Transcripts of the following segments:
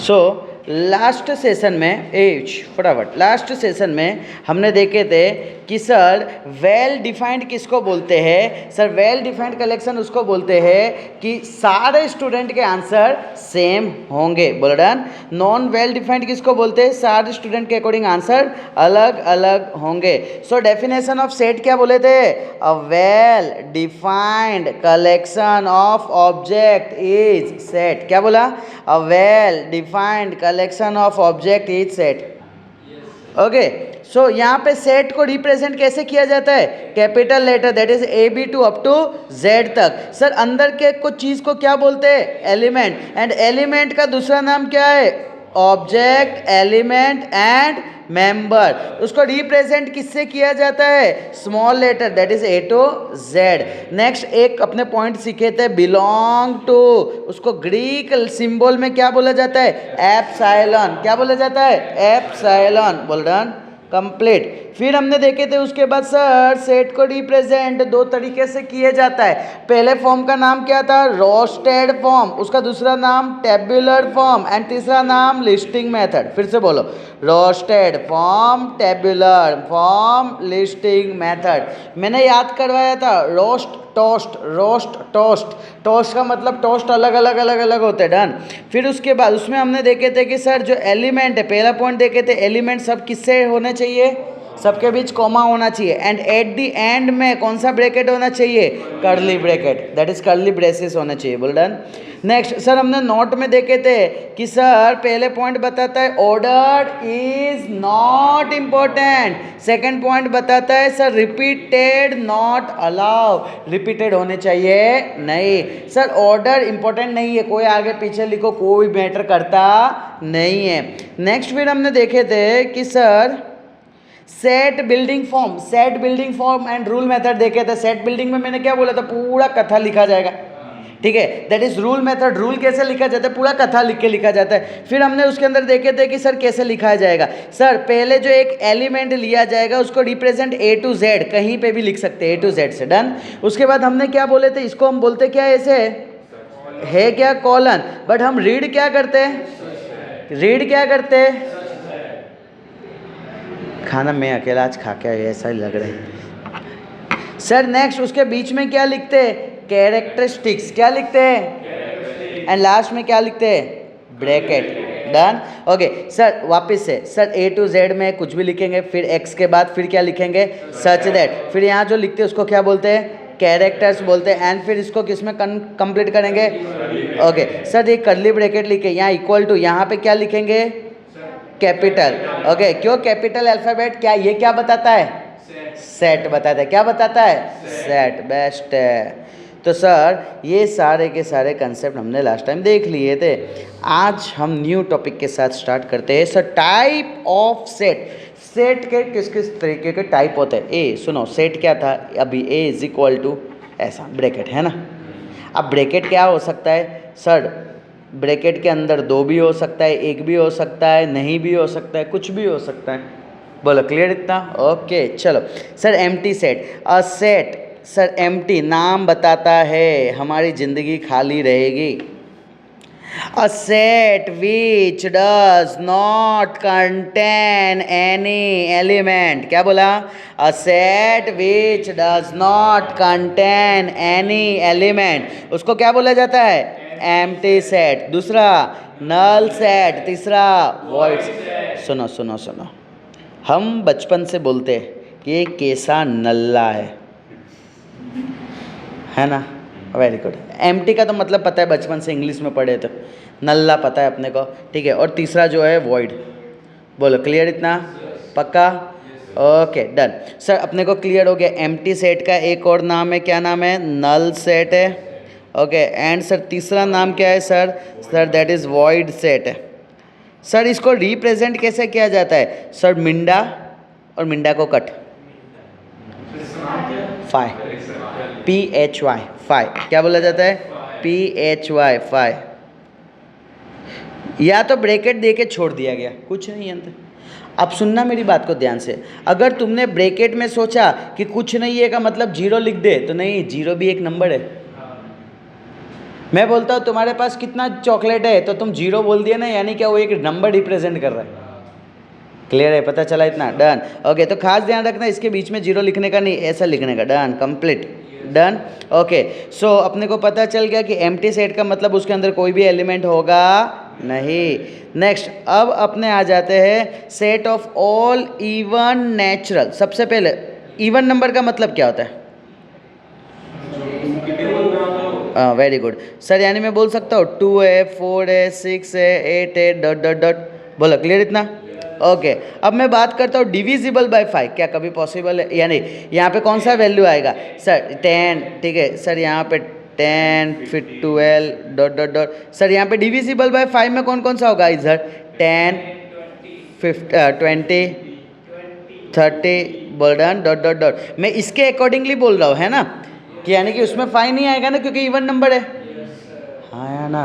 So last session में फटाफट last session में हमने देखे थे कि सर वेल डिफाइंड किसको बोलते हैं। सर वेल डिफाइंड कलेक्शन उसको बोलते हैं कि सारे स्टूडेंट के आंसर सेम होंगे। बोल डन। नॉन वेल डिफाइंड किसको बोलते हैं, सारे स्टूडेंट के अकॉर्डिंग आंसर अलग अलग होंगे। सो डेफिनेशन ऑफ सेट क्या बोले थे, a well defined collection of object is set. क्या बोला, a well defined collection of object is set. Okay, so यहाँ पे सेट को रिप्रेजेंट कैसे किया जाता है, capital letter that is A B to up to Z तक। सर अंदर के कुछ चीज़ को क्या बोलते हैं, एलिमेंट, एंड एलिमेंट का दूसरा नाम क्या है, ऑब्जेक्ट, एलिमेंट एंड मेंबर। उसको रिप्रेजेंट किससे किया जाता है, small letter that is A to Z. Next एक अपने पॉइंट सीखे थे, बिलोंग टू, उसको ग्रीक सिंबल में क्या बोला जाता है, एप्सिलॉन। क्या बोला जाता है, एप्सिलॉन। बोल डन, कंप्लीट। फिर हमने देखे थे उसके बाद सर सेट को रिप्रेजेंट दो तरीके से किया जाता है। पहले फॉर्म का नाम क्या था, रोस्टेड फॉर्म, उसका दूसरा नाम टेबुलर फॉर्म एंड तीसरा नाम लिस्टिंग मेथड। फिर से बोलो, roasted form, tabular form, listing method. मैंने याद करवाया था roast toast, roast toast, toast का मतलब टोस्ट अलग अलग अलग अलग होते हैं। डन। फिर उसके बाद उसमें हमने देखे थे कि सर जो एलिमेंट है, पहला पॉइंट देखे थे एलिमेंट सब किससे होने चाहिए, सबके बीच कॉमा होना चाहिए, एंड एट द एंड में कौन सा ब्रैकेट होना चाहिए, curly bracket, that is curly braces होना चाहिए। बोल डन। नेक्स्ट सर हमने नोट में देखे थे कि सर पहले पॉइंट बताता है order is not important, second point बताता है sir repeated not allow, repeated होने चाहिए नहीं। सर ऑर्डर इंपॉर्टेंट नहीं है, कोई आगे पीछे लिखो कोई मैटर करता नहीं है। नेक्स्ट फिर हमने देखे थे कि sir set building form, set building form and rule method देखे थे। सेट बिल्डिंग में मैंने क्या बोला था, पूरा कथा लिखा जाएगा, ठीक है, that is rule method. Rule कैसे लिखा जाता है, पूरा कथा लिख के लिखा जाता है। फिर हमने उसके अंदर देखे थे कि सर कैसे लिखा जाएगा। सर पहले जो एक एलिमेंट लिया जाएगा उसको रिप्रेजेंट ए टू जेड, कहीं पे भी लिख सकते हैं ए टू जेड से। डन। उसके बाद हमने क्या बोले थे, इसको हम बोलते क्या, ऐसे है क्या, कॉलन, बट हम रीड क्या करते हैं, रीड क्या करते हैं, खाना मैं अकेला आज खा के ऐसा ही लग रहा है। सर नेक्स्ट उसके बीच में क्या लिखते हैं, कैरेक्टरिस्टिक्स। क्या लिखते हैं, एंड लास्ट में क्या लिखते हैं, ब्रैकेट। डन। ओके सर वापस से, सर ए टू जेड में कुछ भी लिखेंगे, फिर एक्स के बाद फिर क्या लिखेंगे, सच दैट। फिर यहाँ जो लिखते हैं उसको क्या बोलते हैं, कैरेक्टर्स बोलते हैं, एंड फिर इसको किस में कंप्लीट करेंगे, ओके सर ये कर्ली ब्रैकेट लिखे, यहाँ इक्वल टू, यहाँ पे क्या लिखेंगे, कैपिटल। ओके क्यों कैपिटल अल्फाबेट, क्या ये क्या बताता है, सेट बताता है। क्या बताता है, सेट। बेस्ट है। तो सर ये सारे के सारे कंसेप्ट हमने लास्ट टाइम देख लिए थे। आज हम न्यू टॉपिक के साथ स्टार्ट करते हैं। Sir type of set, set के किस किस तरीके के टाइप होते हैं। ए सुनो, सेट क्या था अभी, ए इज इक्वल टू ऐसा ब्रैकेट है ना। अब ब्रैकेट क्या हो सकता है, सर ब्रैकेट के अंदर दो भी हो सकता है, एक भी हो सकता है, नहीं भी हो सकता है, कुछ भी हो सकता है। बोलो क्लियर इतना, ओके चलो। Sir empty set, a set, sir empty नाम बताता है हमारी ज़िंदगी खाली रहेगी। A set which does not contain any element. क्या बोला, a set which does not contain any element, उसको क्या बोला जाता है, एम्प्टी सेट। दूसरा नल सेट, तीसरा वॉइड। सुनो सुनो सुनो, हम बचपन से बोलते हैं कि ये कैसा नल्ला है ना। Very good. एम्प्टी का तो मतलब पता है, बचपन से इंग्लिश में पढ़े तो, नल्ला पता है अपने को, ठीक है। और तीसरा जो है वॉइड। बोलो क्लियर इतना, पक्का, ओके डन। सर अपने को क्लियर हो गया, एम्प्टी सेट का एक और नाम है, क्या नाम है, नल सेट है, ओके। एंड सर तीसरा नाम क्या है sir, sir that is void set है। सर इसको रिप्रेजेंट कैसे किया जाता है, सर मिंडा और मिंडा को कट, फाई, PHY, फाई। क्या बोला जाता है, PHY, फाई। या तो ब्रैकेट दे के छोड़ दिया गया, कुछ नहीं अंत। अब सुनना मेरी बात को ध्यान से, अगर तुमने ब्रैकेट में सोचा कि कुछ नहीं है का मतलब जीरो लिख दे, तो नहीं, जीरो भी एक नंबर है। मैं बोलता हूँ तुम्हारे पास कितना चॉकलेट है, तो तुम 0 बोल दिया ना, यानी क्या वो एक नंबर रिप्रेजेंट कर रहा है। क्लियर है, पता चला इतना? डन। ओके, तो खास ध्यान रखना इसके बीच में 0 लिखने का नहीं, ऐसा लिखने का। Done, complete, done. ओके, सो अपने को पता चल गया कि एम्प्टी सेट का मतलब उसके अंदर कोई भी एलिमेंट होगा नहीं। नेक्स्ट, अब अपने आ जाते हैं set of all even natural. सबसे पहले इवन नंबर का मतलब क्या होता है? वेरी गुड सर, यानी मैं बोल सकता हूँ 2 है, 4 है, 6 है, 8 है, डॉट डॉट डॉट। बोलो, क्लियर इतना? ओके, अब मैं बात करता हूँ डिविजिबल बाय 5। क्या कभी पॉसिबल है? यानी यहाँ पे कौन सा वैल्यू आएगा सर? 10, ठीक है सर, यहाँ पे 10, फिर 12, डॉट डॉट डॉट। सर यहाँ पे डिविजिबल बाय 5 में कौन कौन सा होगा इधर? 10, 20, 30, बर्डन, डॉट डॉट डॉट। मैं इसके अकॉर्डिंगली बोल रहा हूँ, है ना, कि यानी कि उसमें 5 नहीं आएगा ना, क्योंकि इवन नंबर है। हाँ या ना?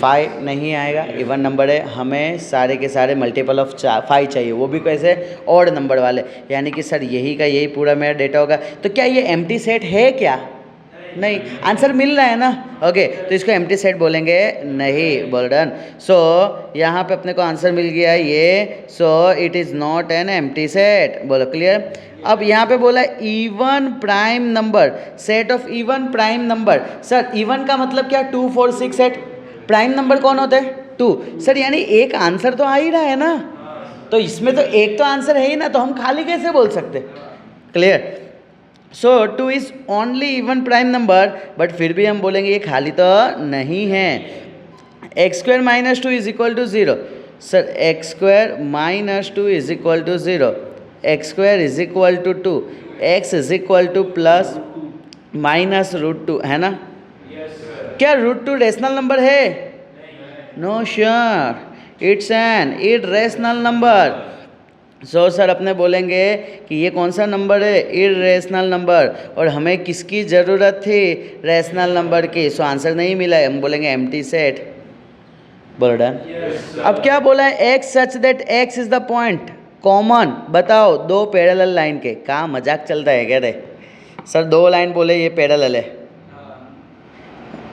5 नहीं आएगा, इवन नंबर है। हमें सारे के सारे मल्टीपल ऑफ 5 चाहिए, वो भी कैसे? ऑड नंबर वाले। यानी कि सर यही का यही पूरा मेरा डेटा होगा। तो क्या ये एम्प्टी सेट है क्या? नहीं। आंसर मिल रहा है ना? ओके, तो इसको एम्प्टी सेट बोलेंगे नहीं। बोल्डन। सो यहाँ पे अपने को आंसर मिल गया ये। So it is not an empty set. बोलो, क्लियर? अब यहाँ पे बोला even prime number, set of even prime number. Sir even का मतलब क्या? 2, 4, 6, 8। प्राइम नंबर कौन होते हैं? 2। सर यानी एक आंसर तो आ ही रहा है ना, तो इसमें तो एक तो आंसर है ही ना, तो हम खाली कैसे बोल सकते? Clear? So 2 is only even prime number, but फिर भी हम बोलेंगे ये खाली तो नहीं है। x² - 2 is equal to 0। Sir x² - 2 is equal to 0। x² is equal to 2, x is equal to plus minus √2, है ना? क्या √2 रेशनल नंबर है? No sure, it's an irrational number. So sir अपने बोलेंगे कि ये कौन सा नंबर है? Irrational number. और हमें किसकी ज़रूरत थी? रैशनल नंबर की। सो आंसर नहीं मिला है, हम बोलेंगे एम्प्टी सेट। बोलो डन। अब क्या बोला है? x such that x is the point common. बताओ, 2 पैरेलल लाइन के। कहाँ मजाक चलता है क्या रे? सर 2 लाइन बोले ये पैरेलल है,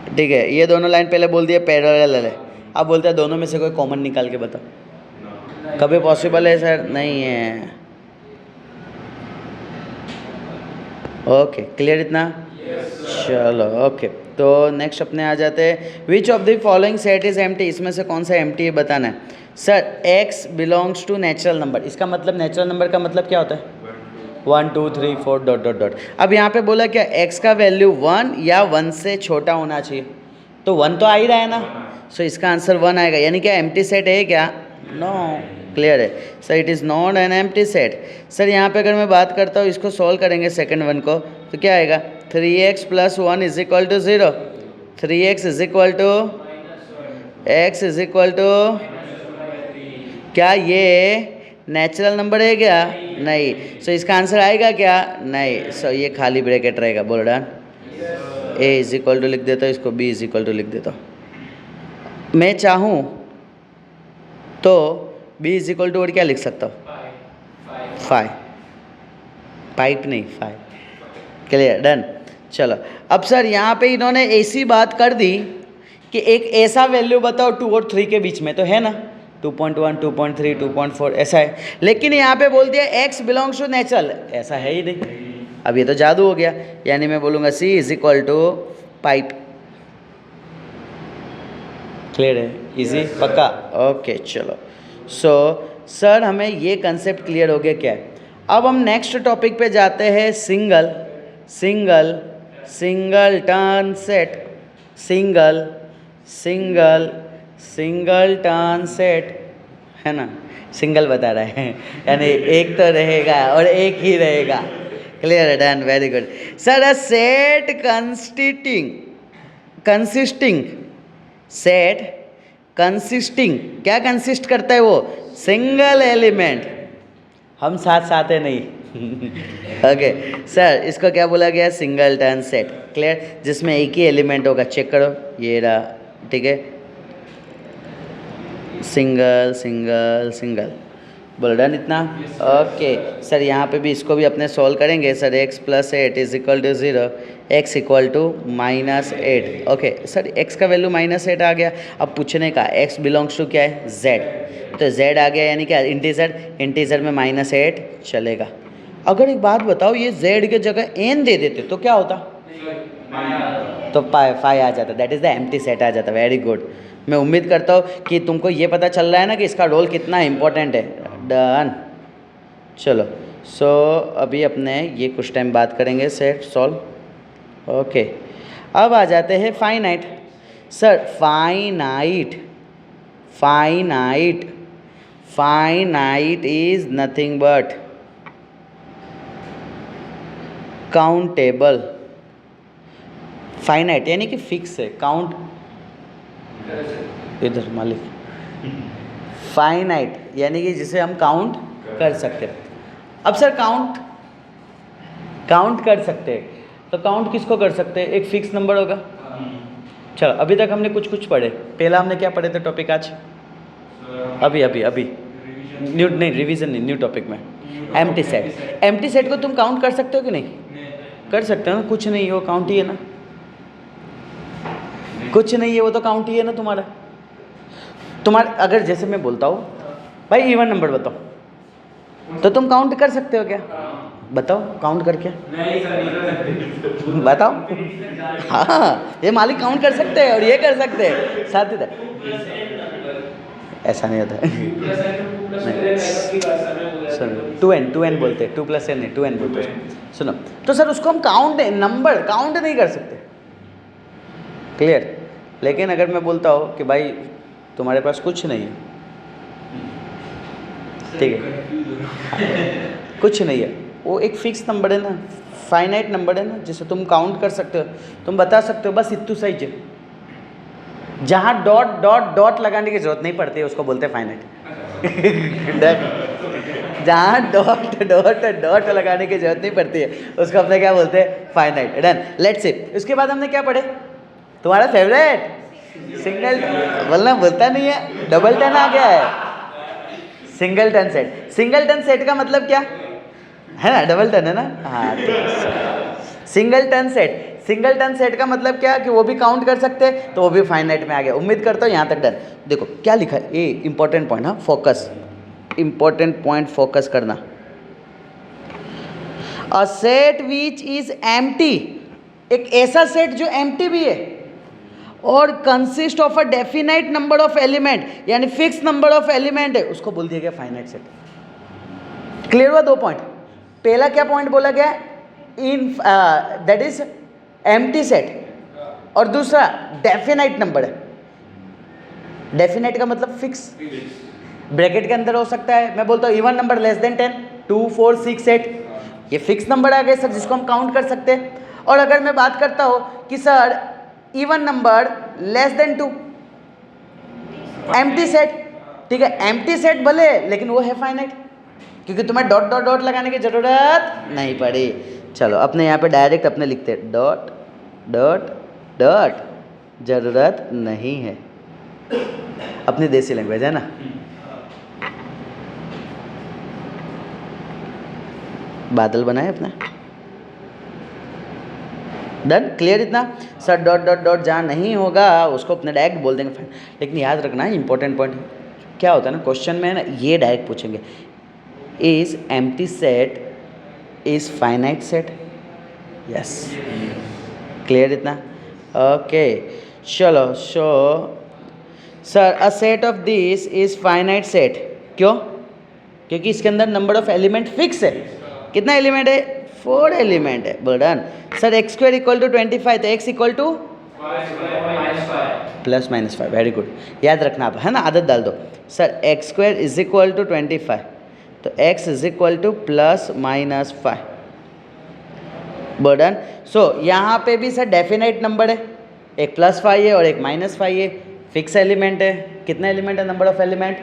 ठीक है, ये दोनों लाइन पहले बोल दिए पैरेलल है। अब बोलते हैं दोनों में से कोई कॉमन निकाल के बताओ। कभी पॉसिबल है सर? नहीं है। ओके, क्लियर इतना? चलो ओके, तो नेक्स्ट अपने आ जाते हैं which of the following set is empty. इसमें से कौन सा एम्प्टी है बताना है। Sir x belongs to natural number. इसका मतलब नेचुरल नंबर का मतलब क्या होता है? 1, 2, 3, 4 डॉट डॉट डॉट। अब यहाँ पे बोला क्या x का वैल्यू 1 या 1 से छोटा होना चाहिए, तो 1 तो आ ही रहा है ना, सो इसका आंसर 1 आएगा। यानी क्या एम्प्टी सेट है क्या? नो। क्लियर है sir, it is not an empty set. Sir यहाँ पे अगर मैं बात करता हूँ, इसको सॉल्व करेंगे सेकंड वन को, तो क्या आएगा? 3x + 1 is equal to 0। 3x is equal to x is equal to, क्या ये नेचुरल नंबर है क्या? नहीं। सो इसका आंसर आएगा क्या? नहीं। सो ये खाली ब्रैकेट रहेगा। बोल done. a is equal to लिख देता हूँ, इसको b इज इक्वल टू लिख देता हूँ। मैं चाहूँ तो b इज इक्वल टू और क्या लिख सकता हूँ? 5। पाइप नहीं, 5। क्लियर? डन। चलो अब सर यहाँ पे इन्होंने ऐसी बात कर दी कि एक ऐसा वैल्यू बताओ 2 और 3 के बीच में, तो है ना 2.1, 2.3, 2.4 ऐसा है। लेकिन यहाँ पे बोल दिया x बिलोंग्स टू नेचुरल, ऐसा है ही नहीं। अब ये तो जादू हो गया, यानी मैं बोलूँगा c is equal to pipe. Clear है? इजी? पक्का? ओके चलो। सो सर हमें ये कंसेप्ट क्लियर हो गया क्या है। अब हम नेक्स्ट टॉपिक पे जाते हैं, single single single turn set. Single single single turn set, है ना? सिंगल बता रहा है यानी एक तो रहेगा और एक ही रहेगा। क्लियर है? Done, very good sir. A set consisting set consisting, क्या कंसिस्ट करता है वो? Single element. हम साथ साथ है नहीं ओके सर, इसको क्या बोला गया? Single turn set. क्लियर? जिसमें एक ही एलिमेंट होगा। चेक करो, ये रहा, ठीक है, सिंगल सिंगल सिंगल। बोल डन इतना? ओके सर यहाँ पे भी इसको भी अपने सॉल्व करेंगे। Sir x + 8 is equal to 0, x equal to -8। Okay sir, x का वैल्यू -8 आ गया। अब पूछने का x बिलोंग्स टू क्या है, z, तो z आ गया, यानी क्या इंटीजर, इंटीजर में -8 चलेगा। अगर एक बात बताओ, ये z के जगह n दे देते तो क्या होता, तो फाइव आ जाता, that is the empty set आ जाता। Very good. मैं उम्मीद करता हूँ कि तुमको ये पता चल रहा है ना कि इसका रोल कितना इंपॉर्टेंट है। डन। चलो सो अभी अपने ये कुछ टाइम बात करेंगे सेट सॉल्व। ओके, अब आ जाते हैं finite. Sir finite, finite, finite is nothing but countable. Finite यानी कि फिक्स है, काउंट इधर मालिक, फाइनाइट यानी कि जिसे हम काउंट कर सकते हैं। अब सर काउंट कर सकते हैं, तो काउंट किसको कर सकते हैं, एक फिक्स नंबर होगा। चलो अभी तक हमने कुछ पढ़े। पहला हमने क्या पढ़े थे टॉपिक आज, अभी न्यू नहीं, रिवीजन नहीं, न्यू टॉपिक में एम्प्टी सेट। एम्प्टी सेट को तुम काउंट कर सकते हो कि नहीं, कर सकते हो ना, कुछ नहीं है वो काउंट ही है ना, कुछ नहीं है वो तो काउंट ही है ना तुम्हारा। अगर जैसे मैं बोलता हूँ भाई इवन नंबर बताओ, तो तुम काउंट कर सकते हो क्या, बताओ काउंट करके बताओ। हाँ, ये मालिक काउंट कर सकते हैं और ये कर सकते हैं साथ ही। ऐसा नहीं होता है। 2n बोलते हैं, 2 + n नहीं, 2n बोलते हैं। सुनो, तो सर उसको हम नंबर काउंट नहीं कर सकते, क्लियर। लेकिन अगर मैं बोलता हूँ कि भाई तुम्हारे पास कुछ नहीं है, ठीक है, कुछ नहीं है, वो एक फिक्स नंबर है ना, फाइनाइट नंबर है ना, जिसे तुम काउंट कर सकते हो, तुम बता सकते हो बस इतू साइज है। जहाँ डॉट डॉट डॉट लगाने की जरूरत नहीं पड़ती है उसको बोलते हैं फाइनाइट। जहाँ डॉट डॉट डॉट लगाने की जरूरत नहीं पड़ती है उसको अपने क्या बोलते हैं, फाइनाइट। Done, let's see. उसके बाद हमने क्या पढ़े, तुम्हारा फेवरेट सिंगल, बोलता नहीं है, डबल टन आ गया है। सिंगलटन सेट, सिंगलटन सेट का मतलब क्या है ना, डबल टन है ना, हाँ। सिंगलटन सेट, सिंगलटन सेट का मतलब क्या, कि वो भी काउंट कर सकते हैं, तो वो भी फाइनाइट में आ गया। उम्मीद करता हूँ यहाँ तक डन। देखो क्या लिखा है, ए इंपॉर्टेंट पॉइंट, हाँ फोकस, इंपॉर्टेंट पॉइंट फोकस करना। A set which is empty, एक ऐसा सेट जो एम्प्टी भी है और consist of a definite number of element, यानी फिक्स नंबर ऑफ एलिमेंट है, उसको बोल दिया गया फाइनाइट सेट। क्लियर हुआ, 2 पॉइंट। पहला क्या पॉइंट बोला गया, in that is empty set, और दूसरा डेफिनाइट नंबर है। डेफिनाइट का मतलब फिक्स, ब्रैकेट के अंदर हो सकता है। मैं बोलता हूँ इवन नंबर लेस देन 10, 2, 4, 6, 8, ये फिक्स नंबर आ गए सर, जिसको हम काउंट कर सकते हैं। और अगर मैं बात करता हूँ कि sir even number less than 2, empty set, ठीक है, एम्प्टी सेट भले लेकिन वो है फाइनाइट, क्योंकि तुम्हें डॉट डॉट डॉट लगाने की जरूरत नहीं पड़ी। चलो अपने यहाँ पे डायरेक्ट अपने लिखते हैं डॉट डॉट डॉट, जरूरत नहीं है, अपनी देसी लैंग्वेज है ना। बादल बनाए अपना, डन, क्लियर इतना। सर डॉट डॉट डॉट जहाँ नहीं होगा उसको अपने डायरेक्ट बोल देंगे। लेकिन याद रखना है इंपॉर्टेंट पॉइंट क्या होता है ना, क्वेश्चन में ना ये डायरेक्ट पूछेंगे, is empty set is finite set, yes, clear इतना। ओके चलो, so sir a set of this is finite set, क्यों, क्योंकि इसके अंदर नंबर ऑफ एलिमेंट फिक्स है। कितना एलिमेंट है, 4 एलिमेंट है। बर्डन सर x² = 25, तो x = +-5, वेरी गुड, याद रखना आप, है ना, आदत डाल दो। सर x² = 25, तो x = +-5। बर्डन सो यहाँ पे भी सर डेफिनाइट नंबर है, एक +5 है और एक -5 है, फिक्स एलिमेंट है। कितना एलिमेंट है, नंबर ऑफ एलिमेंट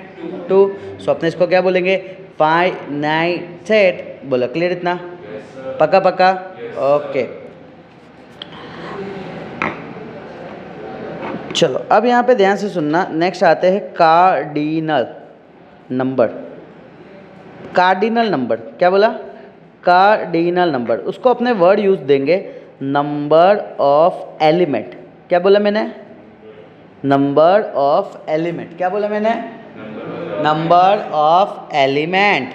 2, सो अपने इसको क्या बोलेंगे, फाइनाइट सेट। बोलो क्लियर इतना, पक्का पक्का, ओके। चलो अब यहाँ पे ध्यान से सुनना, नेक्स्ट आते हैं कार्डिनल नंबर। कार्डिनल नंबर क्या बोला, कार्डिनल नंबर, उसको अपने वर्ड यूज देंगे नंबर ऑफ एलिमेंट। क्या बोला मैंने? Number of element. क्या बोला मैंने? Number of element.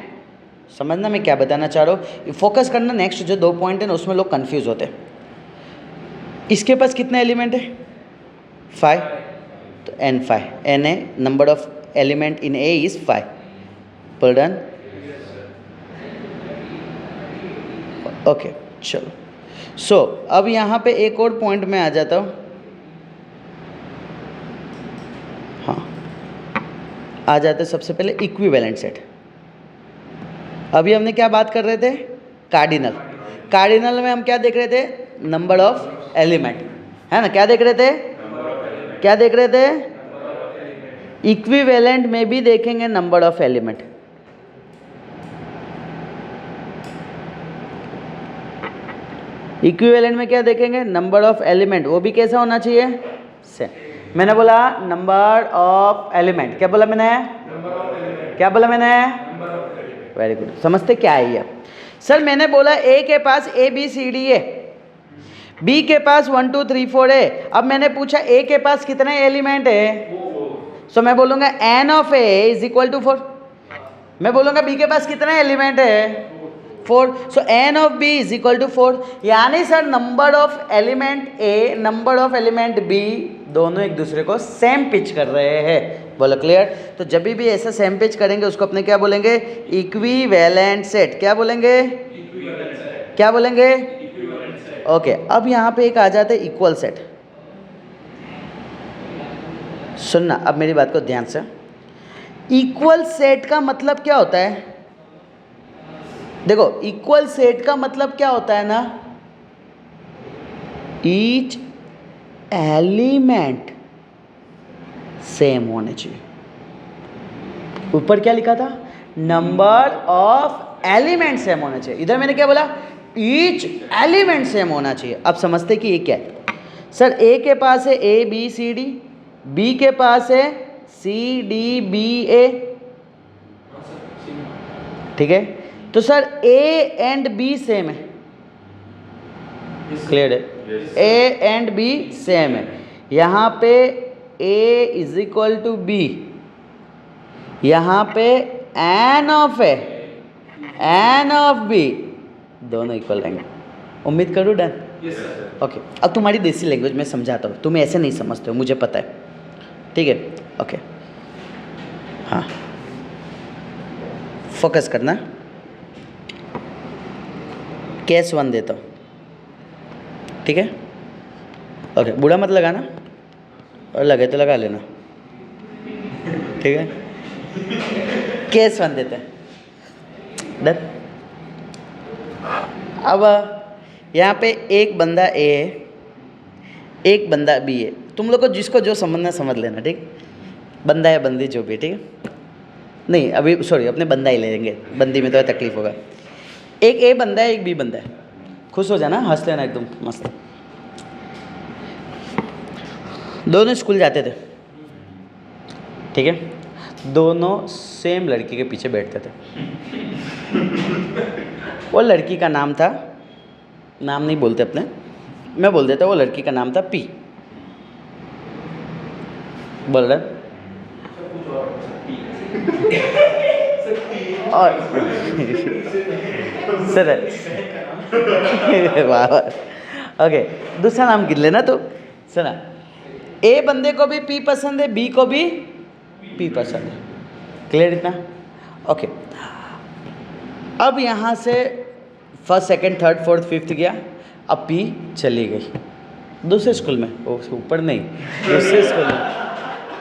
समझना मैं क्या बताना चाह रहा हूँ? फोकस करना। नेक्स्ट जो 2 पॉइंट है ना उसमें लोग कंफ्यूज होते हैं। इसके पास कितने एलिमेंट है? 5। तो n5 n है, number of element in A is 5। पढ़न ओके चलो। सो अब यहाँ पे एक और पॉइंट में आ जाता हूँ। हाँ, आ जाते सबसे पहले इक्विवेलेंट सेट। अभी हमने क्या बात कर रहे थे? कार्डिनल। कार्डिनल में हम क्या देख रहे थे? नंबर ऑफ एलिमेंट, है ना? क्या देख रहे थे? क्या देख रहे थे? इक्विवेलेंट में भी देखेंगे नंबर ऑफ एलिमेंट। इक्विवेलेंट में क्या देखेंगे? Number of element. वो भी कैसा होना चाहिए? सेम। मैंने बोला नंबर ऑफ एलिमेंट। क्या बोला मैंने? क्या बोला मैंने? Very good. समझते क्या है ये? सर मैंने बोला ए के पास ए बी सी डी है, बी के पास 1 2 3 4 है। अब मैंने पूछा ए के पास कितने एलिमेंट है? सो मैं बोलूँगा n of A is equal to 4। मैं बोलूँगा बी के पास कितने एलिमेंट है? 4। So n of B is equal to 4। यानी sir number of element A, number of element B, दोनों एक दूसरे को सेम पिच कर रहे हैं। बोलो क्लियर? तो जब भी ऐसा सेम पिच करेंगे उसको अपने क्या बोलेंगे? Equivalent set. क्या बोलेंगे? क्या बोलेंगे? ओके। अब यहाँ पे एक आ जाता है इक्वल सेट। सुनना अब मेरी बात को ध्यान से। इक्वल सेट का मतलब क्या होता है? देखो इक्वल सेट का मतलब क्या होता है ना, ईच एलिमेंट सेम होने चाहिए। ऊपर क्या लिखा था? नंबर ऑफ एलिमेंट सेम होना चाहिए। इधर मैंने क्या बोला? ईच एलिमेंट सेम होना चाहिए। अब समझते कि ये क्या है? सर ए के पास है A B C D, B के पास है सी डी बी ए, ठीक है? तो sir A and B same है। क्लियर है? ए एंड बी सेम है। यहाँ पे A is equal to B, यहाँ पे n of A, n of B, दोनों इक्वल रहेंगे। उम्मीद करूँ डन? ओके। अब तुम्हारी देसी लैंग्वेज में समझाता हूँ, तुम ऐसे नहीं समझते हो, मुझे पता है, ठीक है? ओके हाँ, फोकस करना। केस 1 देता हूँ, ठीक है? ओके, बुरा मत लगाना, और लगे तो लगा लेना, ठीक है? केस 1 देते हैं, डन। अब यहाँ पे एक बंदा ए है, एक बंदा बी है। तुम लोग को जिसको जो समझना समझ लेना, ठीक? बंदा है बंदी जो भी, ठीक है? नहीं अभी सॉरी, अपने बंदा ही ले लेंगे, बंदी में तो तकलीफ होगा। एक ए बंदा है, एक बी बंदा है। खुश हो जाना, हंस लेना एकदम मस्त। दोनों स्कूल जाते थे, ठीक है? दोनों सेम लड़की के पीछे बैठते थे। वो लड़की का नाम था, नाम नहीं बोलते अपने, मैं बोल देता, वो लड़की का नाम था पी। बोल रहे? और सर वाह, ओके, दूसरा नाम गिन लेना। तो सुना, ए बंदे को भी पी पसंद है, बी को भी पी पसंद है। क्लियर इतना? ओके। अब यहाँ से first second third fourth fifth गया, अब पी चली गई दूसरे स्कूल में, वो ऊपर नहीं, दूसरे स्कूल में,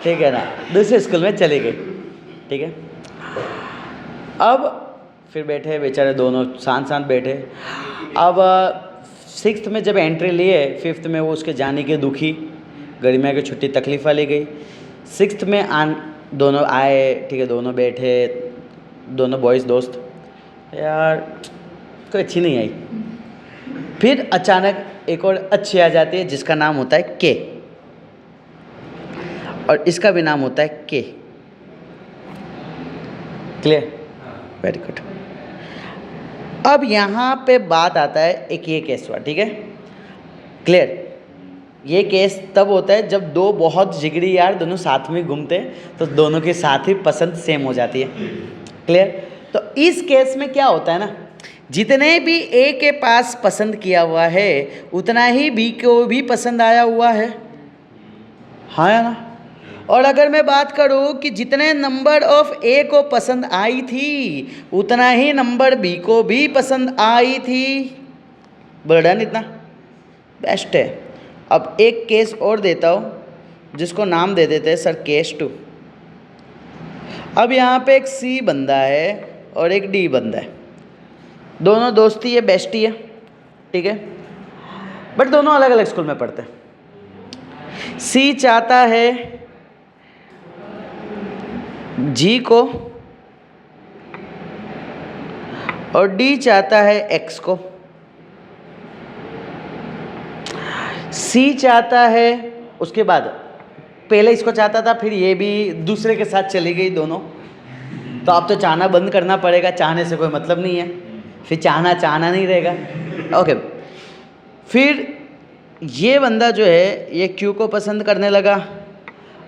ठीक है ना? दूसरे स्कूल में चली गई, ठीक है? अब फिर बैठे बेचारे दोनों शांत शांत बैठे। अब 6th में जब एंट्री लिए, 5th में वो उसके जाने के दुखी, गर्मियों की छुट्टी तकलीफ वाली गई। 6th में दोनों आए, ठीक है? दोनों बैठे, दोनों बॉयज़ दोस्त, यार कोई अच्छी नहीं आई। फिर अचानक एक और अच्छी आ जाती है जिसका नाम होता है के, और इसका भी नाम होता है के। क्लियर? Very good. अब यहाँ पे बात आता है एक ये केस हुआ, ठीक है? क्लियर? ये केस तब होता है जब दो बहुत जिगरी यार दोनों साथ में घूमते हैं तो दोनों के साथ ही पसंद सेम हो जाती है। क्लियर? तो इस केस में क्या होता है ना, जितने भी ए के पास पसंद किया हुआ है उतना ही बी को भी पसंद आया हुआ है, हाँ या ना? और अगर मैं बात करूं कि जितने नंबर ऑफ ए को पसंद आई थी उतना ही नंबर बी को भी पसंद आई थी। बर्डन इतना बेस्ट है। अब एक केस और देता हूँ जिसको नाम दे देते हैं सर केस 2। अब यहाँ पे एक सी बंदा है और एक डी बंदा है, दोनों दोस्ती है, बेस्टी है, ठीक है, बट दोनों अलग अलग स्कूल में पढ़ते हैं। सी चाहता है जी को और डी चाहता है एक्स को। सी चाहता है, उसके बाद पहले इसको चाहता था, फिर ये भी दूसरे के साथ चली गई दोनों, तो अब तो चाहना बंद करना पड़ेगा, चाहने से कोई मतलब नहीं है, फिर चाहना नहीं रहेगा। ओके, फिर ये बंदा जो है ये क्यू को पसंद करने लगा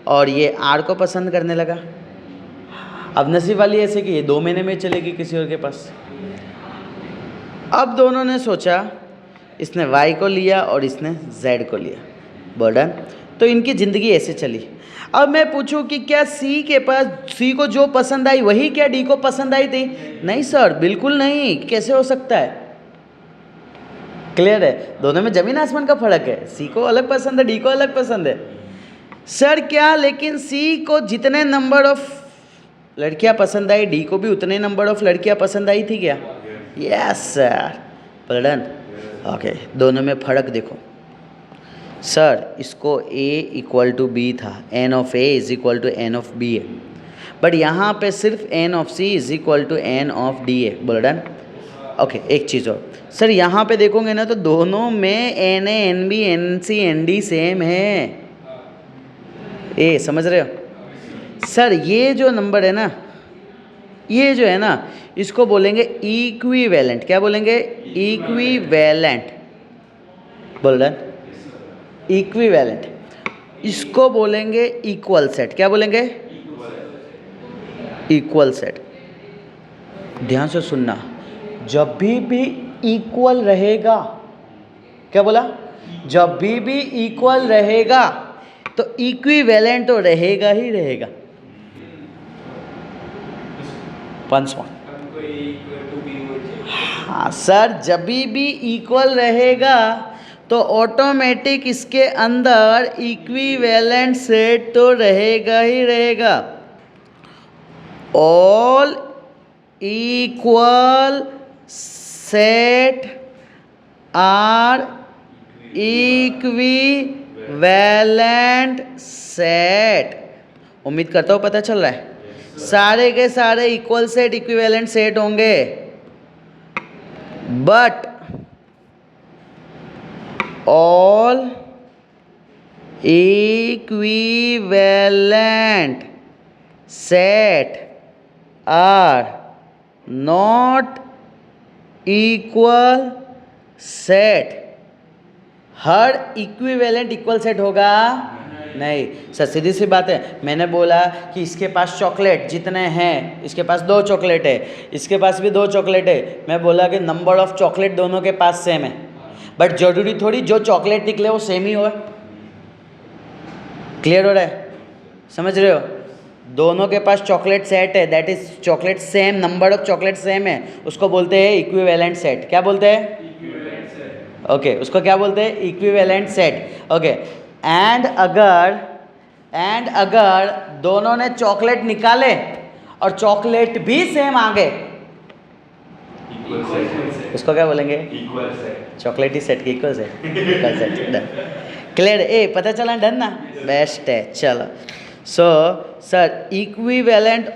और ये आर को पसंद करने लगा। अब नसीब वाली ऐसे कि ये 2 महीने में चलेगी किसी और के पास। अब दोनों ने सोचा, इसने y को लिया और इसने z को लिया, बर्डन, तो इनकी ज़िंदगी ऐसे चली। अब मैं पूछूं कि क्या C के पास C को जो पसंद आई वही क्या D को पसंद आई थी? नहीं सर, बिल्कुल नहीं, कैसे हो सकता है? क्लियर है? दोनों में ज़मीन आसमान का फ़र्क है, C को अलग पसंद है, D को अलग पसंद है। सर क्या, लेकिन C को जितने नंबर ऑफ लड़कियां पसंद आई D को भी उतने नंबर ऑफ लड़कियां पसंद आई थी क्या? Yes sir, burden. ओके, दोनों में फ़र्क देखो सर, इसको A इक्वल टू बी था, n of A is equal to n of B है, बट यहाँ पे सिर्फ n of C is equal to n of D है, बर्डन। ओके, एक चीज़ और सर, यहाँ पे देखोगे ना तो दोनों में n A n B n C n D same है। ए समझ रहे हो सर? ये जो नंबर है ना, ये जो है ना, इसको बोलेंगे इक्विवेलेंट। क्या बोलेंगे? Equivalent, burden, equivalent. इसको बोलेंगे इक्वल सेट। क्या बोलेंगे? Equal set. ध्यान से सुनना, जब भी इक्वल रहेगा, क्या बोला? जब भी इक्वल रहेगा तो इक्विवेलेंट तो रहेगा ही रहेगा। हाँ सर, जब भी इक्वल रहेगा तो ऑटोमेटिक इसके अंदर इक्विवेलेंट सेट तो रहेगा ही रहेगा। All equal set are equivalent set. उम्मीद करता हूँ पता चल रहा है। सारे के सारे इक्वल सेट इक्विवेलेंट सेट होंगे, but all equivalent set are not equal set. हर इक्विवेलेंट इक्वल सेट होगा नहीं सर, सीधी सी बात है। मैंने बोला कि इसके पास चॉकलेट जितने हैं, इसके पास 2 चॉकलेट है, इसके पास भी 2 चॉकलेट है। मैं बोला कि नंबर ऑफ चॉकलेट दोनों के पास सेम है, बट जरूरी थोड़ी जो चॉकलेट निकले वो सेम ही हो। क्लियर हो रहा है? समझ रहे हो? दोनों के पास चॉकलेट सेट है, that is chocolate same, number of chocolate same है, उसको बोलते हैं इक्विवेलेंट सेट। क्या बोलते हैं? ओके, उसको क्या बोलते हैं? Equivalent set. ओके, एंड अगर दोनों ने चॉकलेट निकाले और चॉकलेट भी सेम आ गए, उसको क्या बोलेंगे? Equal set. चॉकलेट ही सेट की equal set, equal set. Done, clear? ए पता चला? डन ना? बेस्ट है। चलो, सो सर इक्विवेलेंट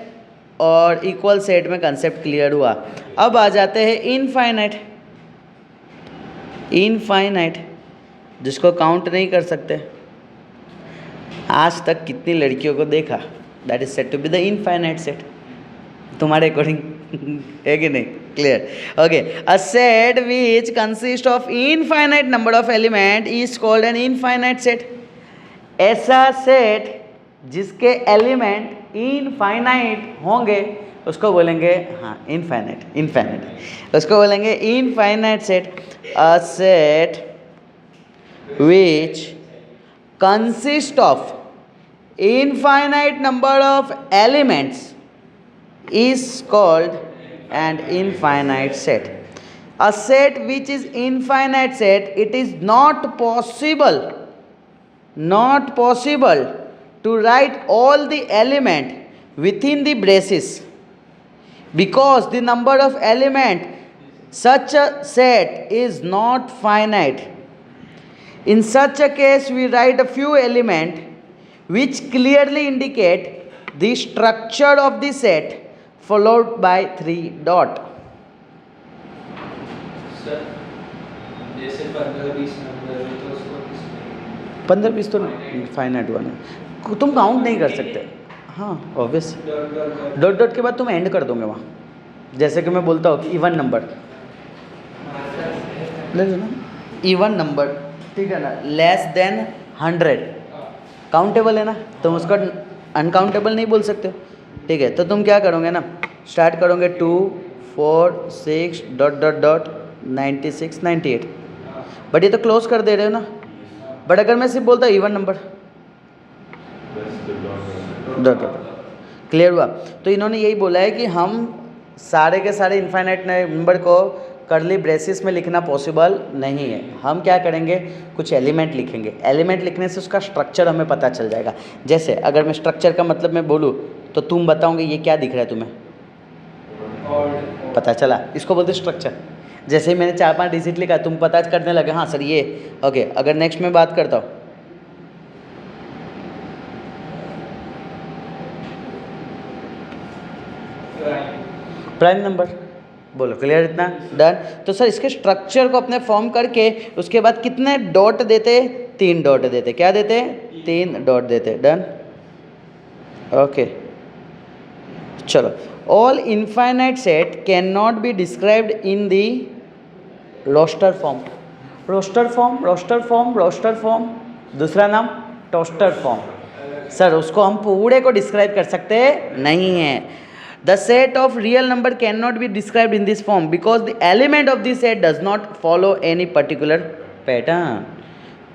और इक्वल सेट में कंसेप्ट क्लियर हुआ। अब आ जाते हैं इनफाइनाइट। इनफाइनाइट जिसको काउंट नहीं कर सकते। आज तक कितनी लड़कियों को देखा, that is set to be the infinite set. तुम्हारे अकॉर्डिंग है कि नहीं? Clear. Okay. A set which consists of infinite number of element is called an infinite set. ऐसा सेट जिसके एलिमेंट इनफाइनाइट होंगे उसको बोलेंगे, हाँ इनफाइनाइट उसको बोलेंगे infinite set. A set which consist of infinite number of elements is called an infinite set. A set which is infinite set, it is not possible to write all the element within the braces, because the number of element such a set is not finite. In such a case, we write a few elements which clearly indicate the structure of the set, followed by 3 dot. Sir जैसे 15-20 number है तो उसको किसमें 15-20 तो finite one है, तुम count नहीं कर सकते. हाँ ऑब्वियस. डॉट डॉट के बाद तुम एंड कर दोगे वहाँ. जैसे कि मैं बोलता हूँ कि इवन नंबर ले लो ना, इवन नंबर, ठीक है ना, लेस देन 100 काउंटेबल है ना, तुम उसको अनकाउंटेबल नहीं बोल सकते हो. ठीक है, तो तुम क्या करोगे ना, स्टार्ट करोगे 2 4 6 डॉट डॉट डॉट 96 98. बट ये तो क्लोज कर दे रहे हो ना. बट अगर मैं सिर्फ बोलता even number dot dot, clear हुआ. तो इन्होंने यही बोला है कि हम सारे के सारे इनफाइनाइट नंबर को कर्ली ब्रेसिस में लिखना पॉसिबल नहीं है. हम क्या करेंगे, कुछ एलिमेंट लिखेंगे. एलिमेंट लिखने से उसका स्ट्रक्चर हमें पता चल जाएगा. जैसे अगर मैं स्ट्रक्चर का मतलब मैं बोलूँ तो तुम बताओगे ये क्या दिख रहा है तुम्हें, पता चला, इसको बोलते स्ट्रक्चर. जैसे ही मैंने 4-5 डिजिट लिखा तुम पता करने लगे, हाँ सर ये ओके. अगर नेक्स्ट में बात करता हूँ, प्राइम नंबर, बोलो क्लियर, इतना डन. तो सर इसके स्ट्रक्चर को अपने फॉर्म करके उसके बाद कितने डॉट देते, 3 डॉट देते. क्या देते, 3 डॉट देते. डन. ओके चलो. All infinite set can not be described in the roster form. Roster form दूसरा नाम टोस्टर फॉर्म. सर उसको हम पूरे को डिस्क्राइब कर सकते नहीं हैं. The set of real number cannot be described in this form because the element of the set does not follow any particular pattern.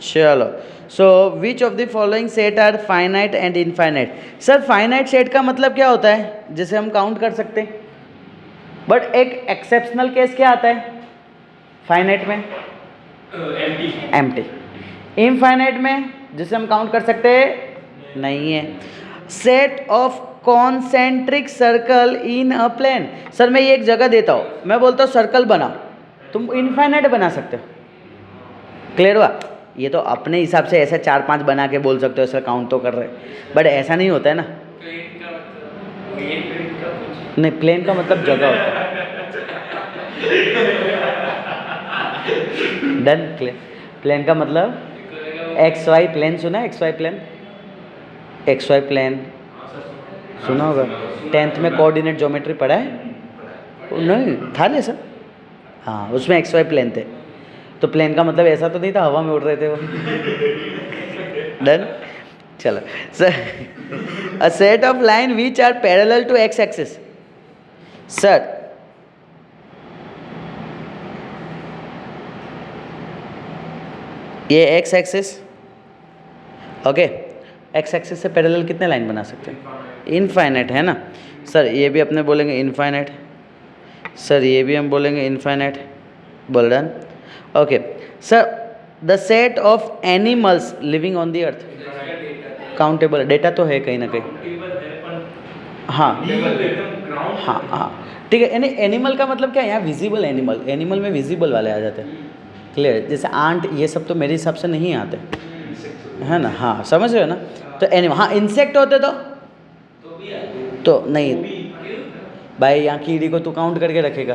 चलो. So which of the following set are finite and infinite? Sir finite set का मतलब क्या होता है, जैसे हम count कर सकते हैं. बट एक एक्सेप्शनल केस क्या आता है फाइनाइट में, एम्प्टी. इनफाइनाइट में जिसे हम काउंट कर सकते नहीं है. Set of concentric circle in a plane. Sir मैं ये एक जगह देता हूँ, मैं बोलता हूँ सर्कल बना, तुम इनफाइनाइट बना सकते हो. क्लियर हुआ. ये तो अपने हिसाब से ऐसे 4-5 बना के बोल सकते हो सर काउंट तो कर रहे, बट ऐसा नहीं होता है ना. नहीं, प्लेन का मतलब जगह होता है. डन. क्लियर. प्लेन का मतलब एक्स वाई प्लेन, सुना x y plane, x y plane सुना होगा. 10th में कोऑर्डिनेट ज्योमेट्री पढ़ा है नहीं था ना सर. हाँ उसमें एक्स वाई प्लेन थे. तो प्लेन का मतलब ऐसा तो नहीं था हवा में उड़ रहे थे वो. डन. चलो sir. A set of line which are parallel to x axis. Sir ये x axis, okay, x axis से पैरेलल कितने लाइन बना सकते हैं, इनफाइनाइट है ना. सर ये भी अपने बोलेंगे इनफाइनाइट. सर ये भी हम बोलेंगे इनफाइनाइट. बोल done. Okay sir. The set of animals living on the earth countable. Data तो है कहीं ना कहीं. हाँ हाँ हाँ ठीक है. यानी एनिमल का मतलब क्या है, यहाँ विजिबल एनिमल, एनिमल में विजिबल वाले आ जाते हैं. क्लियर. जैसे आंट ये सब तो मेरे हिसाब से नहीं आते है ना. हाँ समझ रहे हो ना. तो एनिमल, हाँ इंसेक्ट होते तो नहीं भाई, यहाँ कीड़ी को तू काउंट करके रखेगा.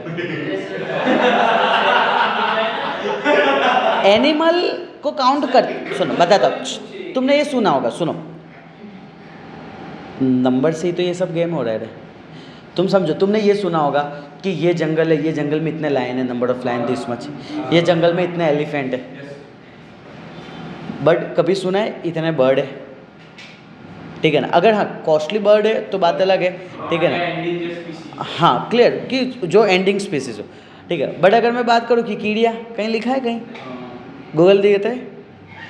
एनिमल को काउंट कर. सुनो बताता हूँ, तुमने ये सुना होगा, सुनो. नंबर से ही तो ये सब गेम हो रहा है. तुम समझो, तुमने ये सुना होगा कि ये जंगल है, ये जंगल में इतने लायन है, number of lion this much, ये जंगल में इतने एलिफेंट है, बट कभी सुना है इतने बर्ड है? ठीक है ना। अगर हाँ कॉस्टली बर्ड है तो बात अलग है, ठीक है ना। हाँ क्लियर कि जो एंडिंग स्पीसीज हो, ठीक है। बट अगर मैं बात करूँ कि कीड़िया, कहीं लिखा है कहीं? गूगल दिए थे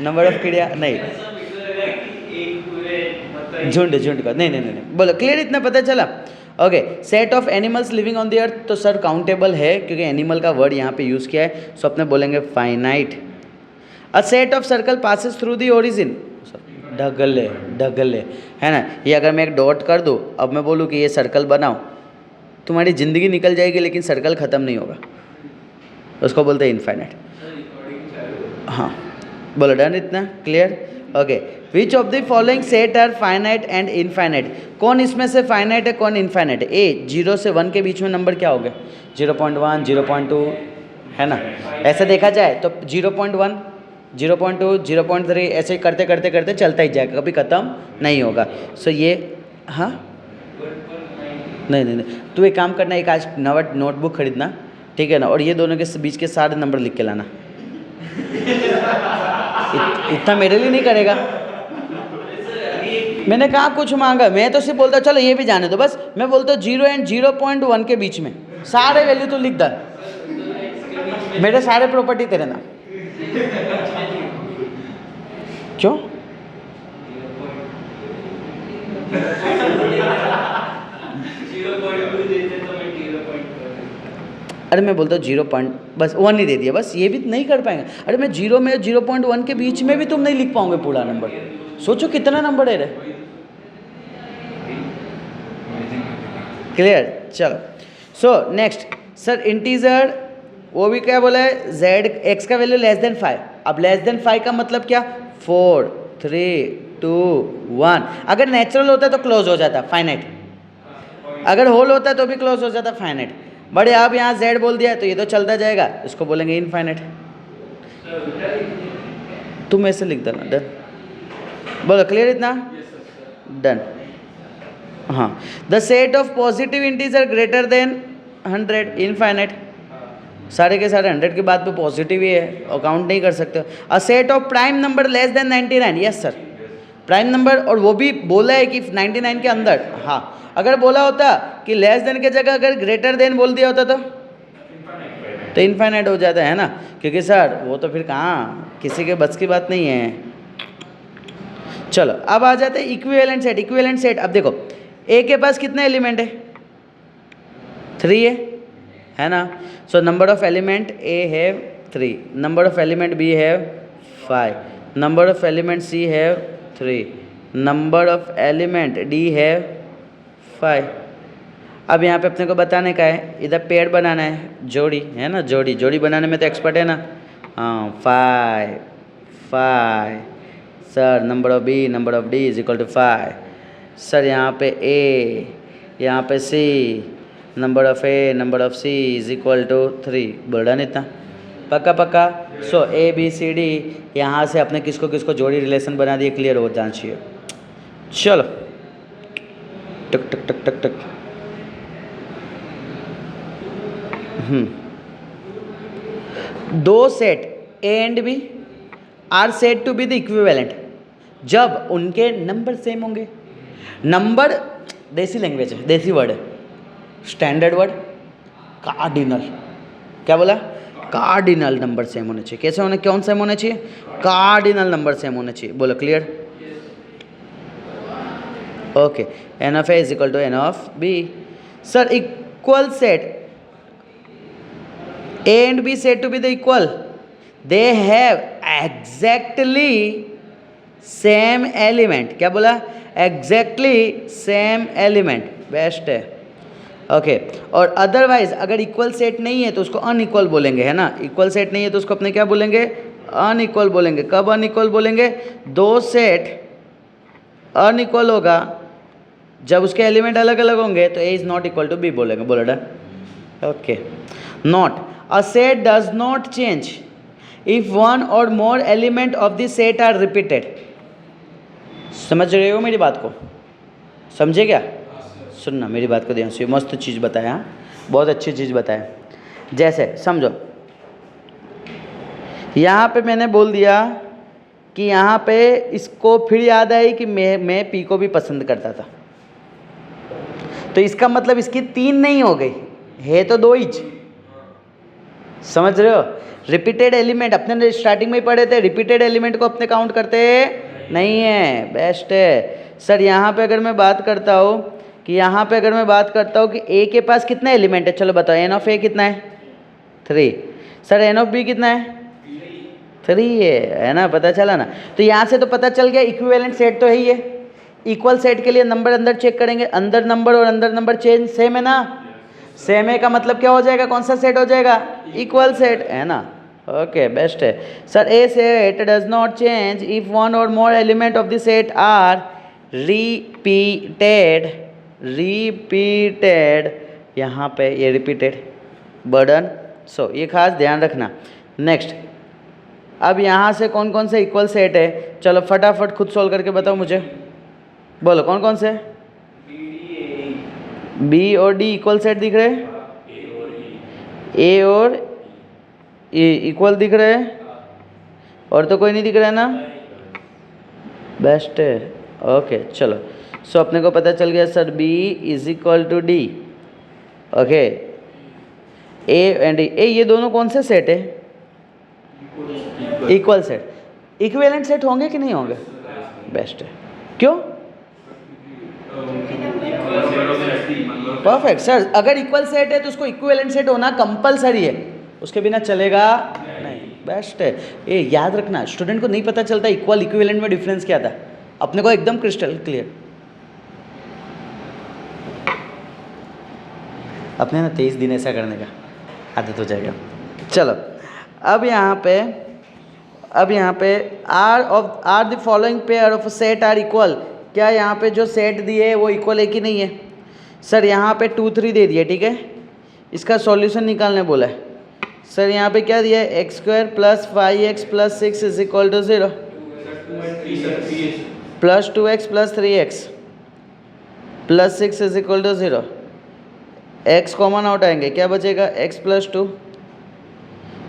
नंबर ऑफ कीड़िया? नहीं, झुंड झुंड का नहीं नहीं नहीं नहीं। बोलो क्लियर, इतना पता चला? Okay, set of animals living on the earth, तो सर काउंटेबल है क्योंकि एनिमल का वर्ड यहाँ पे यूज़ किया है, सो अपने बोलेंगे finite. A set of circle passes through the origin, ढगले ढगले, है ना। ये अगर मैं एक डॉट कर दूँ, अब मैं बोलूँ कि ये सर्कल बनाओ, तुम्हारी ज़िंदगी निकल जाएगी लेकिन सर्कल ख़त्म नहीं होगा, उसको बोलते हैं इनफाइनाइट। हाँ बोलो, डन, इतना clear? Okay, which of the following set are finite and infinite? कौन इसमें से फाइनाइट है, कौन इनफाइनाइट है? ए 0 से 1 के बीच में नंबर क्या हो गया? 0.1, 0.2, है ना। ऐसे देखा जाए तो 0.1, 0.2, 0.3 ऐसे करते करते करते चलता ही जाएगा, कभी ख़त्म नहीं होगा। सो ये, हाँ नहीं नहीं नहीं, तू एक काम करना, एक आज नवा नोटबुक खरीदना, ठीक है ना, और ये दोनों के बीच के सारे नंबर लिख के लाना। इतना मेरे लिए नहीं करेगा, मैंने कहा कुछ मांगा, मैं तो सिर्फ बोलता चलो ये भी जाने दो, बस मैं बोलता 0 एंड 0.1 के बीच में सारे वैल्यू तो लिख डाल, मेरे सारे प्रॉपर्टी तेरे ना। क्यों? अरे मैं बोलता हूँ 0. बस 1 ही दे दिया, बस ये भी नहीं कर पाएंगे। अरे मैं 0 में 0.1 के बीच में भी तुम नहीं लिख पाओगे पूरा नंबर, सोचो कितना नंबर है रे। क्लियर? चलो, सो नेक्स्ट सर इंटीजर, वो भी क्या बोला है, z x का वैल्यू लेस देन 5। अब लेस देन 5 का मतलब क्या? 4, 3, 2, 1। अगर नेचुरल होता तो क्लोज हो जाता फाइनाइट, अगर होल होता तो भी क्लोज हो जाता फाइनाइट, बड़े अब यहाँ z बोल दिया तो ये तो चलता जाएगा, इसको बोलेंगे इनफाइनाइट। तुम ऐसे लिख देना, डन। बोलो क्लियर इतना? डन। हाँ, the set of positive integer greater than 100, infinite. सारे के सारे 100 के बाद पे पॉजिटिव ही है और काउंट नहीं कर सकते। अ set of prime number less than 99, yes sir, prime number, और वो भी बोला है कि 99 के अंदर। हाँ, अगर बोला होता कि लेस देन के जगह अगर ग्रेटर देन बोल दिया होता तो इनफाइनाइट हो जाता है ना, क्योंकि सर वो तो फिर कहाँ किसी के बस की बात नहीं है। चलो अब आ जाते हैं इक्विवेलेंट सेट। इक्विवेलेंट सेट, अब देखो ए के पास कितने एलिमेंट है? 3 है ना। सो नंबर ऑफ एलिमेंट ए है 3, नंबर ऑफ एलिमेंट बी है 5, नंबर ऑफ एलिमेंट सी है 3, नंबर ऑफ एलिमेंट डी है 5। अब यहाँ पे अपने को बताने का है, इधर पेड़ बनाना है, जोड़ी है ना, जोड़ी जोड़ी बनाने में तो एक्सपर्ट है ना। हाँ 5 sir, number of B, number of D is equal to 5 sir. यहाँ पे ए, यहाँ पे C, number of A, number of C is equal to 3। बोल रहा नहीं इतना पक्का पक्का? सो ए बी सी डी, यहाँ से अपने किसको किसको जोड़ी रिलेशन बना दिए, क्लियर हो जाना चाहिए। चलो टक टक टक टक टक। दो set A and B are set to be the equivalent जब उनके नंबर सेम होंगे। नंबर देसी लैंग्वेज है, देसी वर्ड है, स्टैंडर्ड वर्ड कार्डिनल। क्या बोला? कार्डिनल नंबर सेम होने चाहिए। कैसे होने, कौन सेम होने चाहिए? कार्डिनल नंबर सेम होने चाहिए। बोलो clear? Okay, n of A is equal to n of B. Sir equal set A and B said to be the equal, they have exactly same element। क्या बोला? exactly same element, best है। Okay, और otherwise अगर equal set नहीं है तो उसको unequal बोलेंगे, है ना। इक्वल सेट नहीं है तो उसको अपने क्या बोलेंगे? अनइक्वल बोलेंगे। कब अनइक्वल बोलेंगे? दो सेट अनइक्वल होगा जब उसके एलिमेंट अलग अलग होंगे तो A is not equal to B बोलेंगे। बोलो done. Okay, not a set does not change if one or more element of the set are repeated। समझ रहे हो मेरी बात को? समझे क्या? सुनना मेरी बात को ध्यान से, मस्त चीज़ बताया, हाँ? बहुत अच्छी चीज़ बताया। जैसे समझो, यहाँ पे मैंने बोल दिया कि यहाँ पे इसको फिर याद आई कि मैं पी को भी पसंद करता था, तो इसका मतलब इसकी 3 नहीं हो गई, है तो 2 ही। समझ रहे हो? रिपीटेड एलिमेंट अपने स्टार्टिंग में ही पढ़े थे, रिपीटेड एलिमेंट को अपने काउंट करते नहीं है। बेस्ट है सर। यहाँ पे अगर मैं बात करता हूँ कि यहाँ पे अगर मैं बात करता हूँ कि ए के पास कितने एलिमेंट है, चलो बताओ। एन ऑफ ए कितना है? 3। सर एन ऑफ बी कितना है? 3 है ना, पता चला ना। तो यहाँ से तो पता चल गया इक्विवेलेंट सेट तो है ही है। इक्वल सेट के लिए नंबर अंदर चेक करेंगे, अंदर नंबर और अंदर नंबर चेंज सेम है ना। सेम है का मतलब क्या हो जाएगा, कौन सा सेट हो जाएगा? इक्वल सेट, है ना। ओके बेस्ट है sir. A set does not change if one or more element of the set are repeated. यहाँ पे ये रिपीटेड बर्डन, सो ये खास ध्यान रखना। नेक्स्ट, अब यहाँ से कौन कौन से इक्वल सेट है, चलो फटाफट खुद सोल्व करके बताओ मुझे। बोलो कौन कौन से? बी और डी इक्वल सेट दिख रहे हैं, ए और ए इक्वल दिख रहे हैं, और तो कोई नहीं दिख रहा है ना। बेस्ट है। ओके चलो, सो अपने को पता चल गया sir B is equal to D. Okay, A and A ये दोनों कौन से सेट है? Equal set. इक्विवेलेंट सेट होंगे कि नहीं होंगे? बेस्ट है। क्यों? Perfect sir. अगर इक्वल सेट है तो उसको इक्विवेलेंट सेट होना कंपलसरी है, उसके बिना चलेगा नहीं। बेस्ट है। ये याद रखना, स्टूडेंट को नहीं पता चलता इक्वल इक्विवेलेंट में डिफरेंस क्या था, अपने को एकदम क्रिस्टल क्लियर। अपने ना 23 दिन ऐसा करने का आदत हो जाएगा। चलो अब यहाँ पे are the following pair of set are equal. क्या यहाँ पे जो सेट दिए वो इक्वल है कि नहीं है? सर यहाँ पे 2 3 दे दिए, ठीक है। इसका सॉल्यूशन निकालने बोला है सर। यहाँ पे क्या दिया है? X square plus 5x plus 6 is equal to 0, plus 2x plus 3x plus 6 is equal to 0। x common out आएंगे, क्या बचेगा? x plus 2।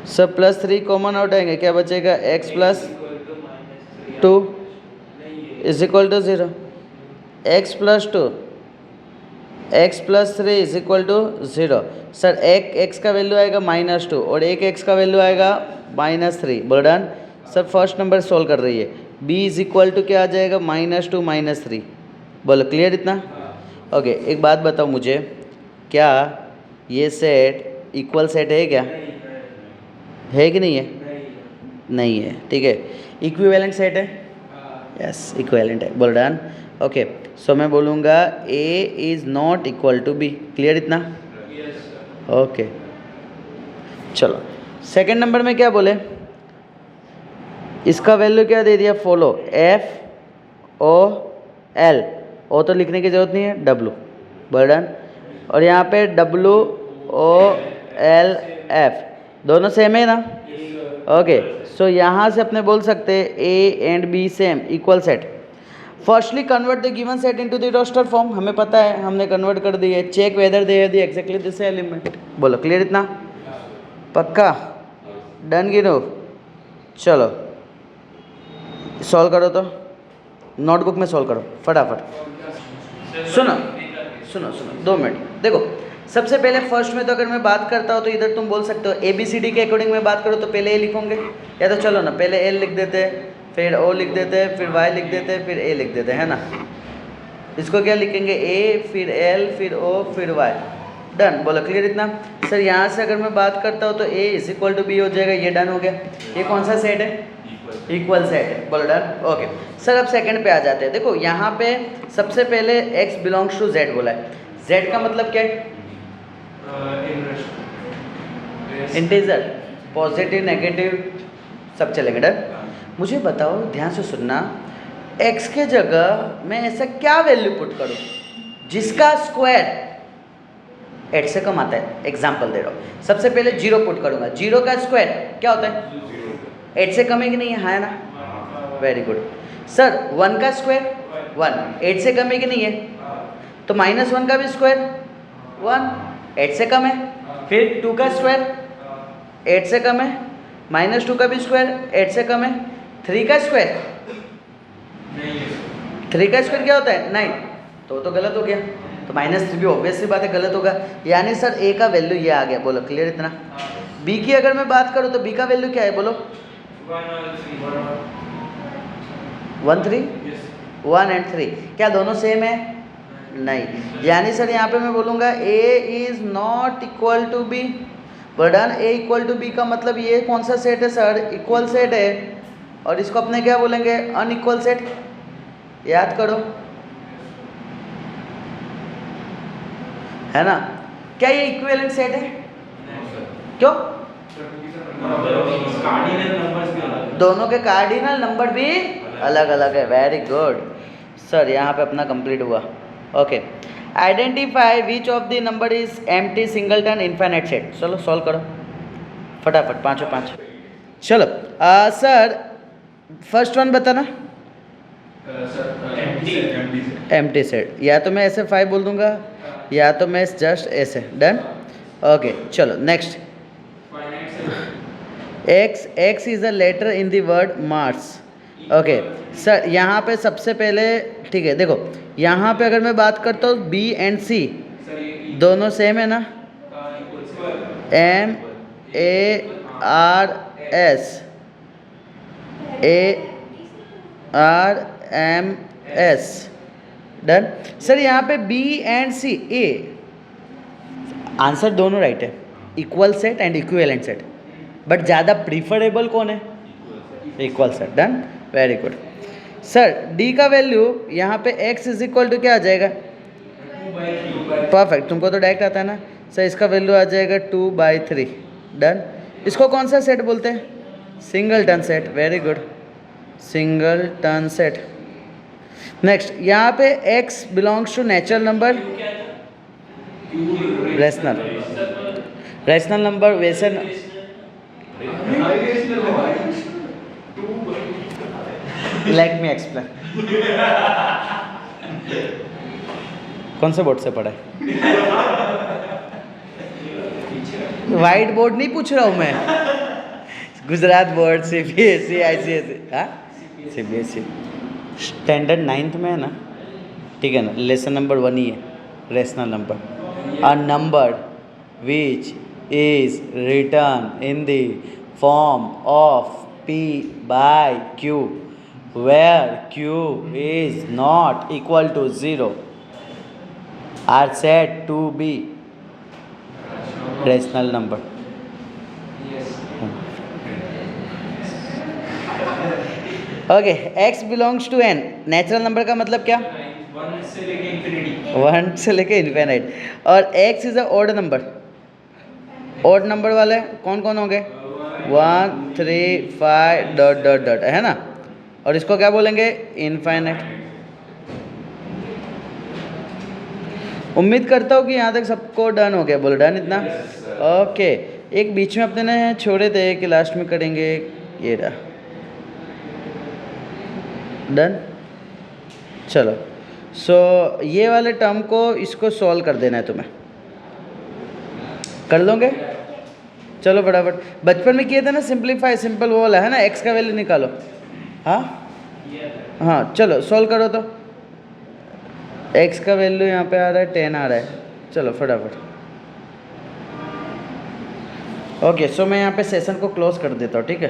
सब प्लस 3 कॉमन आउट आएंगे, क्या बचेगा? x plus 2 is equal to 0। x plus 2 x plus 3 is equal to 0। Sir एक x का value आएगा -2 और एक x का वैल्यू आएगा -3। बोल done. Sir first number solve कर रही है, b इज इक्वल टू क्या आ जाएगा? -2 -3। बोलो क्लियर इतना? ओके एक बात बताओ मुझे, क्या ये सेट इक्वल सेट है क्या? है कि नहीं है? नहीं है, ठीक है। इक्विवेलेंट सेट है? यस इक्विवेलेंट है। बोल डन। ओके सो मैं बोलूँगा A is not equal to B। Clear इतना? ओके चलो सेकंड नंबर में क्या बोले? इसका वैल्यू क्या दे दिया? Follow FOL। ओ तो लिखने की ज़रूरत नहीं है, W। बोल डन। और यहाँ पे WOLF दोनों सेम है ना? ओके सो यहाँ से अपने बोल सकते हैं A and B same equal set. Firstly convert the given set into the roster form. हमें पता है, हमने कन्वर्ट कर दी है। Check whether they have the exactly this element. बोलो क्लियर इतना? पक्का? डन गिनो? चलो सॉल्व करो, तो नोटबुक में सॉल्व करो फटाफट। सुनो 2 मिनट। देखो सबसे पहले फर्स्ट में तो अगर मैं बात करता हूँ तो इधर तुम बोल सकते हो ABCD के अकॉर्डिंग में बात करो तो पहले A लिखोगे, या तो चलो ना पहले L लिख देते हैं, फिर O लिख देते हैं, फिर Y लिख देते हैं, फिर A लिख देते हैं, है ना। इसको क्या लिखेंगे? A फिर L फिर O फिर Y। डन। बोलो क्लियर इतना? सर यहाँ से अगर मैं बात करता हूँ तो A is equal to B हो जाएगा। ये डन हो गया। ये कौन सा सेट है? इक्वल सेट है। बोलो डन। ओके सर अब सेकंड पे आ जाते हैं। देखो यहाँ पे सबसे पहले x बिलोंग्स टू z बोला है। z का मतलब क्या है? इंटीजर, पॉजिटिव नेगेटिव सब चलेगा। डन। मुझे बताओ, ध्यान से सुनना, x के जगह मैं ऐसा क्या वैल्यू पुट करूं जिसका स्क्वायर 8 से कम आता है? एग्जाम्पल दे रहा हूँ। सबसे पहले 0 पुट करूंगा। 0 का स्क्वायर क्या होता है? 8 से कम है कि नहीं है? हाँ है ना? Very good. सर 1 का स्क्वायर 1 8 से कम है कि नहीं है? तो -1 का भी स्क्वायर 1, 8 से कम है। फिर 2 का स्क्वायर 8 से कम है। -2 का भी स्क्वायर 8 से कम है। 3 का स्क्वायर, 3 का स्क्वायर क्या होता है 9, तो गलत हो गया। तो -3 भी ऑब्वियस सी बात है गलत होगा। यानी सर ए का वैल्यू ये आ गया। बोलो क्लियर इतना। बी की अगर मैं बात करूँ तो बी का वैल्यू क्या है बोलो? 1 3 1 एंड 3 क्या दोनों सेम है? नहीं। यानी सर यहाँ पे मैं बोलूँगा A is not equal to B. Done. A equal to B का मतलब ये कौन सा सेट है सर? इक्वल सेट है। और इसको अपने क्या बोलेंगे? Unequal set. याद करो, है ना? क्या ये इक्विवेलेंट सेट है? क्यों? दोनों के कार्डिनल नंबर भी अलग अलग है। वेरी गुड सर, यहाँ पे अपना कंप्लीट हुआ। Okay, identify which of the number is empty singleton infinite set. चलो सॉल्व करो फटाफट, 5 चलो। सर फर्स्ट वन बताना। एम्प्टी सेट, या तो मैं ऐसे 5 बोल दूंगा या तो मैं जस्ट ऐसे। डन। ओके चलो next. X is a letter in the word Mars. Okay sir, यहाँ पे सबसे पहले ठीक है, देखो यहाँ पे अगर मैं बात करता हूँ बी एंड सी दोनों सेम है ना? M A R S ARMS। Done. Sir यहाँ पे B and C A, answer दोनों राइट है, equal set and equivalent set. But ज़्यादा प्रीफरेबल कौन है? Equal set. Done, very good. Sir D का वैल्यू यहाँ पे x इज इक्वल टू क्या आ जाएगा? परफेक्ट, तुमको तो डायरेक्ट आता है ना सर। इसका वैल्यू आ जाएगा 2/3। डन। इसको कौन सा सेट बोलते हैं? Singleton set. Very good, singleton set. Next, यहाँ पे x belongs to natural number, rational number. वैसे लेट मी एक्सप्लेन। कौन से बोर्ड से पढ़ा है? वाइट बोर्ड नहीं पूछ रहा हूँ मैं, गुजरात बोर्ड, CBSE, ICSE। हाँ, CBSE स्टैंडर्ड 9th में है ना? ठीक है ना? लेसन नंबर 1 ही है, rational number. A number which is return in the form of P/Q where Q is not equal to 0 are said to be rational number। Okay, x belongs to n, natural number का मतलब क्या? 1 से लेके infinity. 1 से लेके infinite. और x is a odd number. Odd number वाले कौन कौन होंगे? 1 3 5 डॉट डॉट डॉट, है ना? और इसको क्या बोलेंगे? इनफाइनाइट। उम्मीद करता हूँ कि यहाँ तक सबको डन हो गया। बोलो डन इतना। ओके, एक बीच में अपने ने छोड़े थे कि लास्ट में करेंगे, ये रहा। डन। चलो सो ये वाले टर्म को इसको सॉल्व कर देना है तुम्हें। कर लोगे? चलो फटाफट। बचपन में किए थे ना सिंपलीफाई, सिंपल वो वाला है ना, x का वैल्यू निकालो। हाँ हाँ, चलो सॉल्व करो तो। x का वैल्यू यहाँ पे आ रहा है 10 आ रहा है। चलो फटाफट। ओके सो मैं यहाँ पे सेशन को क्लोज कर देता हूँ, ठीक है।